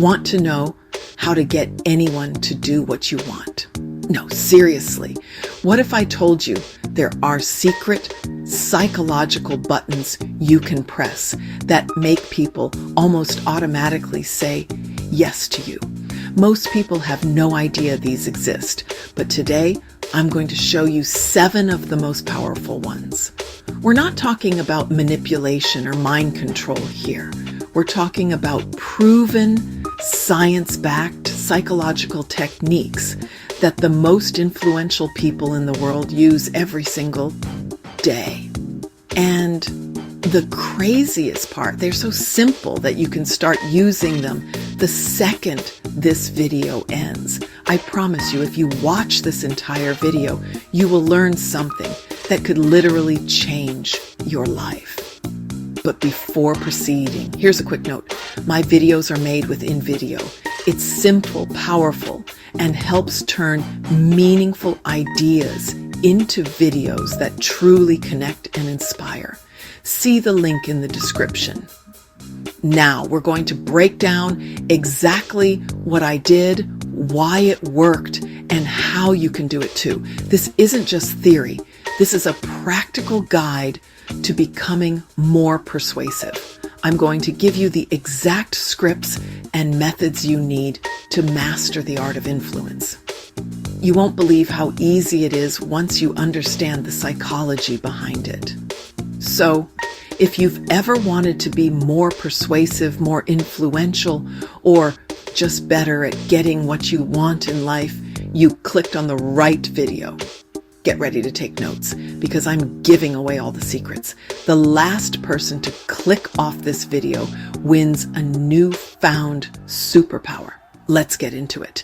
Want to know how to get anyone to do what you want? No, seriously. What if I told you there are secret psychological buttons you can press that make people almost automatically say yes to you? Most people have no idea these exist, but today I'm going to show you 7 of the most powerful ones. We're not talking about manipulation or mind control here. We're talking about proven, science-backed psychological techniques that the most influential people in the world use every single day. And the craziest part, they're so simple that you can start using them the second this video ends. I promise you, if you watch this entire video, you will learn something that could literally change your life. But before proceeding, here's a quick note. My videos are made with InVideo. It's simple, powerful, and helps turn meaningful ideas into videos that truly connect and inspire. See the link in the description. Now we're going to break down exactly what I did, why it worked, and how you can do it too. This isn't just theory. This is a practical guide to becoming more persuasive. I'm going to give you the exact scripts and methods you need to master the art of influence. You won't believe how easy it is once you understand the psychology behind it. So, if you've ever wanted to be more persuasive, more influential, or just better at getting what you want in life, you clicked on the right video. Get ready to take notes because I'm giving away all the secrets. The last person to click off this video wins a newfound superpower. Let's get into it.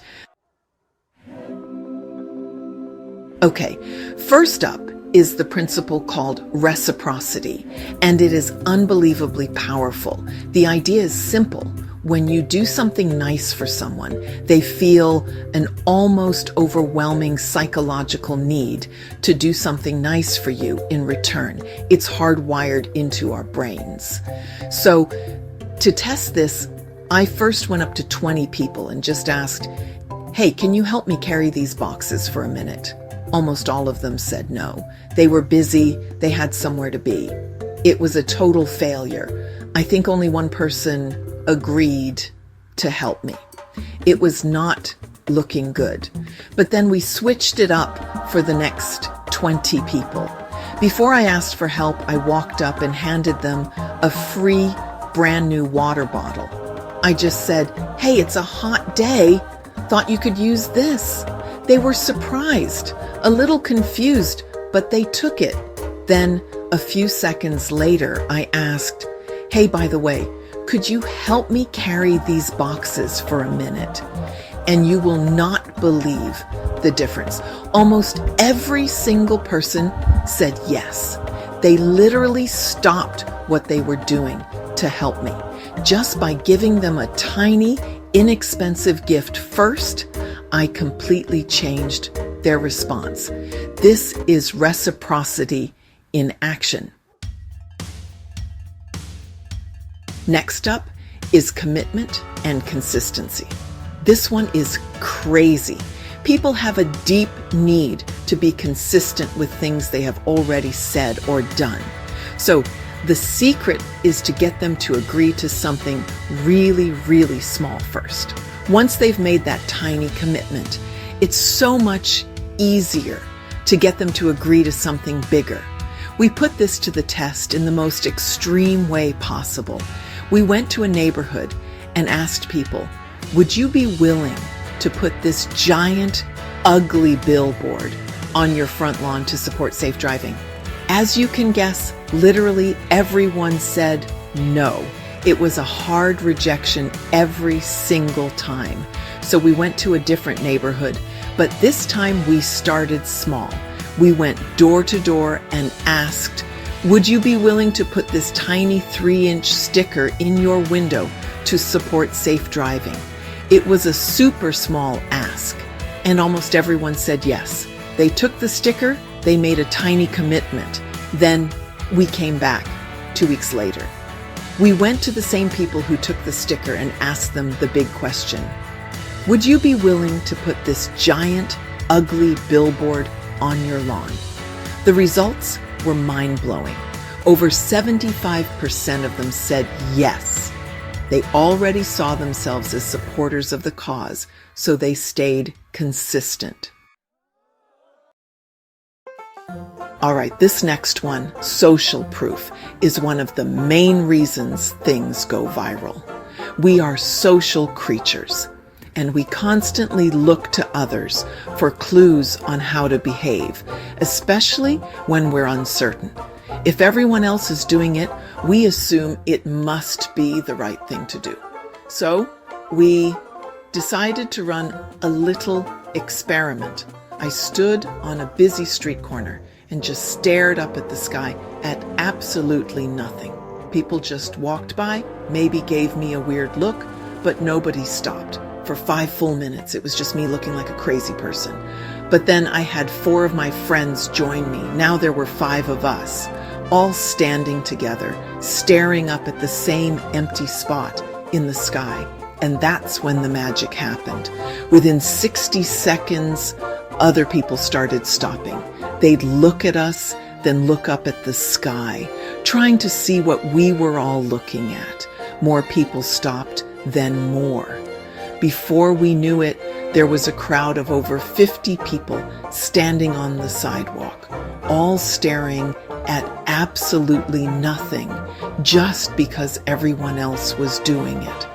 Okay, first up is the principle called reciprocity, and it is unbelievably powerful. The idea is simple. When you do something nice for someone, they feel an almost overwhelming psychological need to do something nice for you in return. It's hardwired into our brains. So to test this, I first went up to 20 people and just asked, "Hey, can you help me carry these boxes for a minute?" Almost all of them said no. They were busy. They had somewhere to be. It was a total failure. I think only one person agreed to help me. It was not looking good. But then we switched it up for the next 20 people. Before I asked for help, I walked up and handed them a free brand new water bottle. I just said, "Hey, it's a hot day. Thought you could use this." They were surprised, a little confused, but they took it. Then a few seconds later, I asked, "Hey, by the way, could you help me carry these boxes for a minute?" And you will not believe the difference. Almost every single person said yes. They literally stopped what they were doing to help me. Just by giving them a tiny, inexpensive gift first, I completely changed their response. This is reciprocity in action. Next up is commitment and consistency. This one is crazy. People have a deep need to be consistent with things they have already said or done. So the secret is to get them to agree to something really, really small first. Once they've made that tiny commitment, it's so much easier to get them to agree to something bigger. We put this to the test in the most extreme way possible. We went to a neighborhood and asked people, "Would you be willing to put this giant, ugly billboard on your front lawn to support safe driving?" As you can guess, literally everyone said no. It was a hard rejection every single time. So we went to a different neighborhood, but this time we started small. We went door to door and asked, "Would you be willing to put this tiny 3-inch sticker in your window to support safe driving?" It was a super small ask, and almost everyone said yes. They took the sticker, they made a tiny commitment. Then we came back 2 weeks later. We went to the same people who took the sticker and asked them the big question. Would you be willing to put this giant, ugly billboard on your lawn? The results were mind-blowing. Over 75% of them said yes. They already saw themselves as supporters of the cause, so they stayed consistent. All right, this next one, social proof, is one of the main reasons things go viral. We are social creatures, and we constantly look to others for clues on how to behave, especially when we're uncertain. If everyone else is doing it, we assume it must be the right thing to do. So we decided to run a little experiment. I stood on a busy street corner and just stared up at the sky at absolutely nothing. People just walked by, maybe gave me a weird look, but nobody stopped. For 5 full minutes, it was just me looking like a crazy person. But then I had 4 of my friends join me. Now there were 5 of us, all standing together, staring up at the same empty spot in the sky. And that's when the magic happened. Within 60 seconds, other people started stopping. They'd look at us, then look up at the sky, trying to see what we were all looking at. More people stopped, then more. Before we knew it, there was a crowd of over 50 people standing on the sidewalk, all staring at absolutely nothing, just because everyone else was doing it.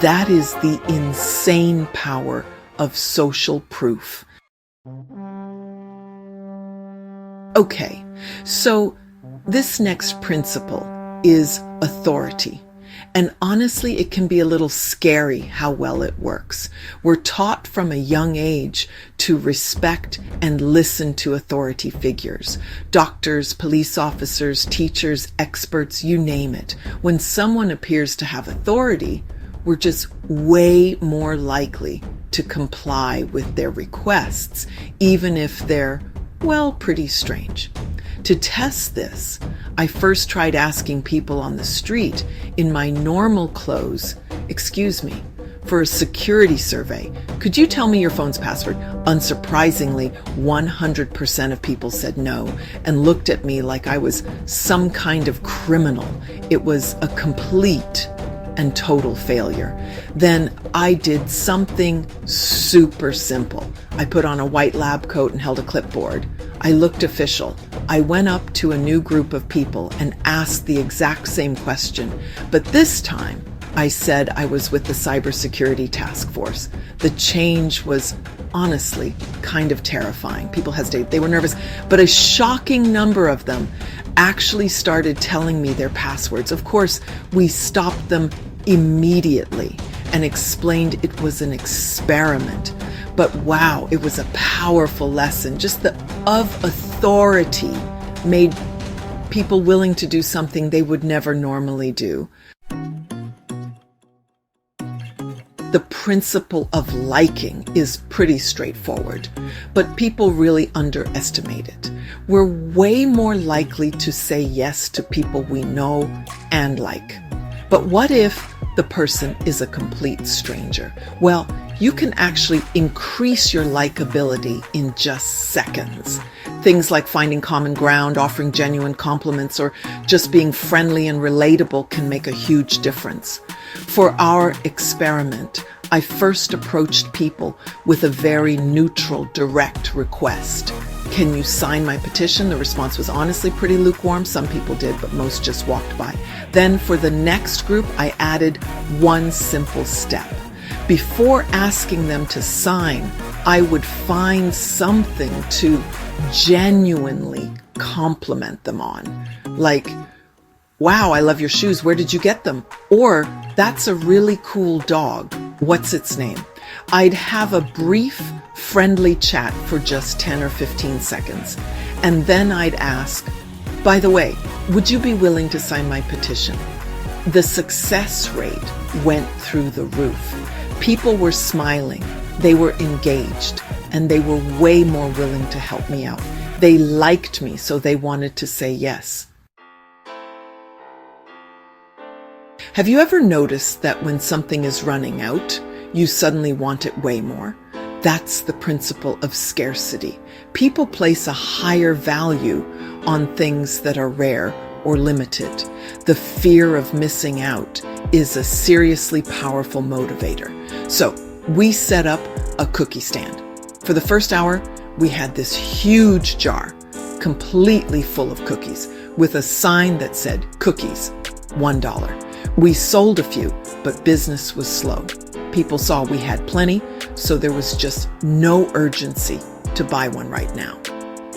That is the insane power of social proof. Okay, so this next principle is authority. And honestly, it can be a little scary how well it works. We're taught from a young age to respect and listen to authority figures. Doctors, police officers, teachers, experts, you name it. When someone appears to have authority, we're just way more likely to comply with their requests, even if they're, well, pretty strange. To test this, I first tried asking people on the street in my normal clothes, excuse me, for a security survey, could you tell me your phone's password? Unsurprisingly, 100% of people said no and looked at me like I was some kind of criminal. It was a complete and total failure. Then I did something super simple. I put on a white lab coat and held a clipboard. I looked official. I went up to a new group of people and asked the exact same question, but this time I said I was with the cybersecurity task force. The change was honestly kind of terrifying. People hesitated, they were nervous, but a shocking number of them actually started telling me their passwords. Of course, we stopped them immediately and explained it was an experiment. But wow, it was a powerful lesson. Just the of authority made people willing to do something they would never normally do. The principle of liking is pretty straightforward, but people really underestimate it. We're way more likely to say yes to people we know and like. But what if the person is a complete stranger? Well, you can actually increase your likability in just seconds. Things like finding common ground, offering genuine compliments, or just being friendly and relatable can make a huge difference. For our experiment, I first approached people with a very neutral, direct request. Can you sign my petition? The response was honestly pretty lukewarm. Some people did, but most just walked by. Then for the next group, I added one simple step. Before asking them to sign, I would find something to genuinely compliment them on. Like, wow, I love your shoes. Where did you get them? Or, that's a really cool dog. What's its name? I'd have a brief, friendly chat for just 10 or 15 seconds. And then I'd ask, by the way, would you be willing to sign my petition? The success rate went through the roof. People were smiling, they were engaged, and they were way more willing to help me out. They liked me, so they wanted to say yes. Have you ever noticed that when something is running out, you suddenly want it way more? That's the principle of scarcity. People place a higher value on things that are rare or limited. The fear of missing out is a seriously powerful motivator. So we set up a cookie stand. For the first hour, we had this huge jar, completely full of cookies, with a sign that said, "Cookies, $1." We sold a few, but business was slow. People saw we had plenty, so there was just no urgency to buy one right now.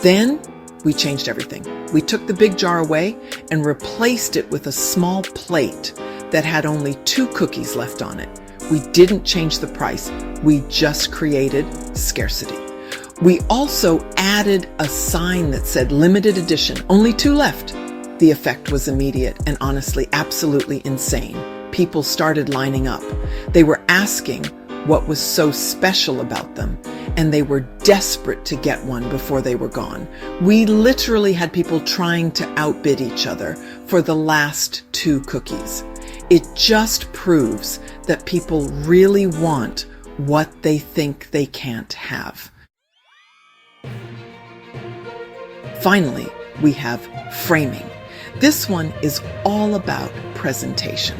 Then we changed everything. We took the big jar away and replaced it with a small plate that had only 2 cookies left on it. We didn't change the price. We just created scarcity. We also added a sign that said limited edition, only 2 left. The effect was immediate and honestly absolutely insane. People started lining up. They were asking what was so special about them, and they were desperate to get one before they were gone. We literally had people trying to outbid each other for the last 2 cookies. It just proves that people really want what they think they can't have. Finally, we have framing. This one is all about presentation.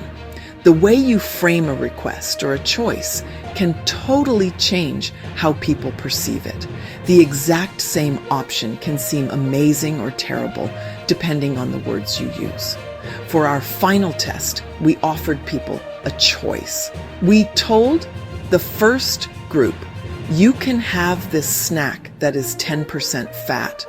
The way you frame a request or a choice can totally change how people perceive it. The exact same option can seem amazing or terrible depending on the words you use. For our final test, we offered people a choice. We told the first group, you can have this snack that is 10% fat.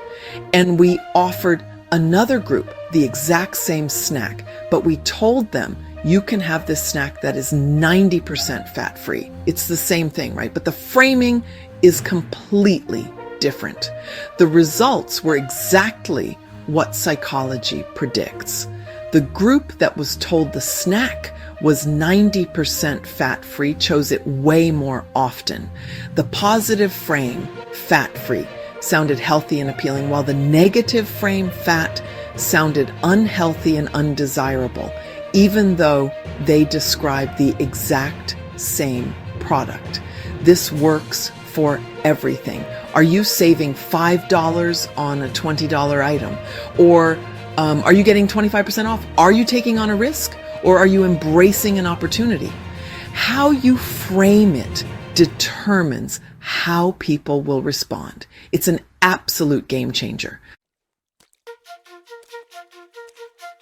And we offered another group the exact same snack, but we told them, you can have this snack that is 90% fat-free. It's the same thing, right? But the framing is completely different. The results were exactly what psychology predicts. The group that was told the snack was 90% fat-free chose it way more often. The positive frame, fat-free, sounded healthy and appealing, while the negative frame, fat, sounded unhealthy and undesirable, even though they described the exact same product. This works for everything. Are you saving $5 on a $20 item? Or are you getting 25% off? Are you taking on a risk? Or are you embracing an opportunity? How you frame it determines how people will respond. It's an absolute game changer.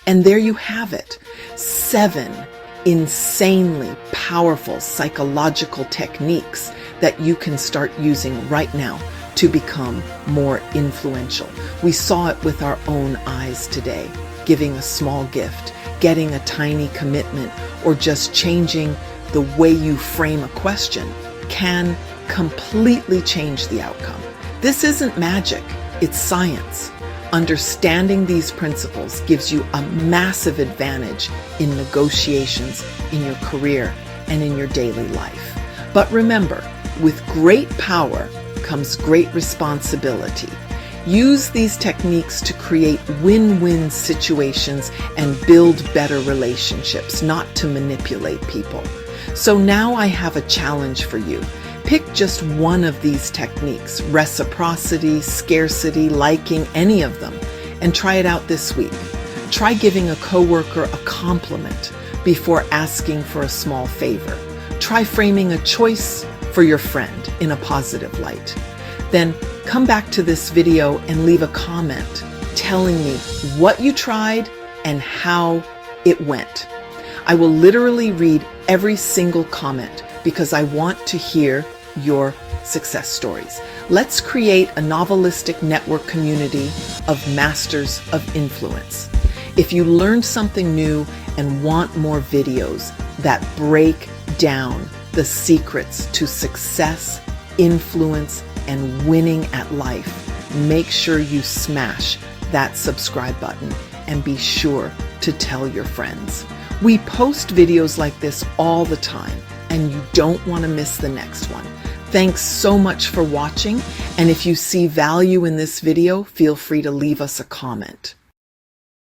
And there you have it. 7 insanely powerful psychological techniques that you can start using right now to become more influential. We saw it with our own eyes today. Giving a small gift, getting a tiny commitment, or just changing the way you frame a question can completely change the outcome. This isn't magic, it's science. Understanding these principles gives you a massive advantage in negotiations, in your career, and in your daily life. But remember, with great power comes great responsibility. Use these techniques to create win-win situations and build better relationships, not to manipulate people. So now I have a challenge for you. Pick just one of these techniques, reciprocity, scarcity, liking, any of them, and try it out this week. Try giving a coworker a compliment before asking for a small favor. Try framing a choice for your friend in a positive light. Then come back to this video and leave a comment telling me what you tried and how it went. I will literally read every single comment because I want to hear your success stories. Let's create a novelistic network community of masters of influence. If you learned something new and want more videos that break down the secrets to success, influence, and winning at life, make sure you smash that subscribe button and be sure to tell your friends. We post videos like this all the time, and you don't want to miss the next one. Thanks so much for watching, and if you see value in this video, feel free to leave us a comment.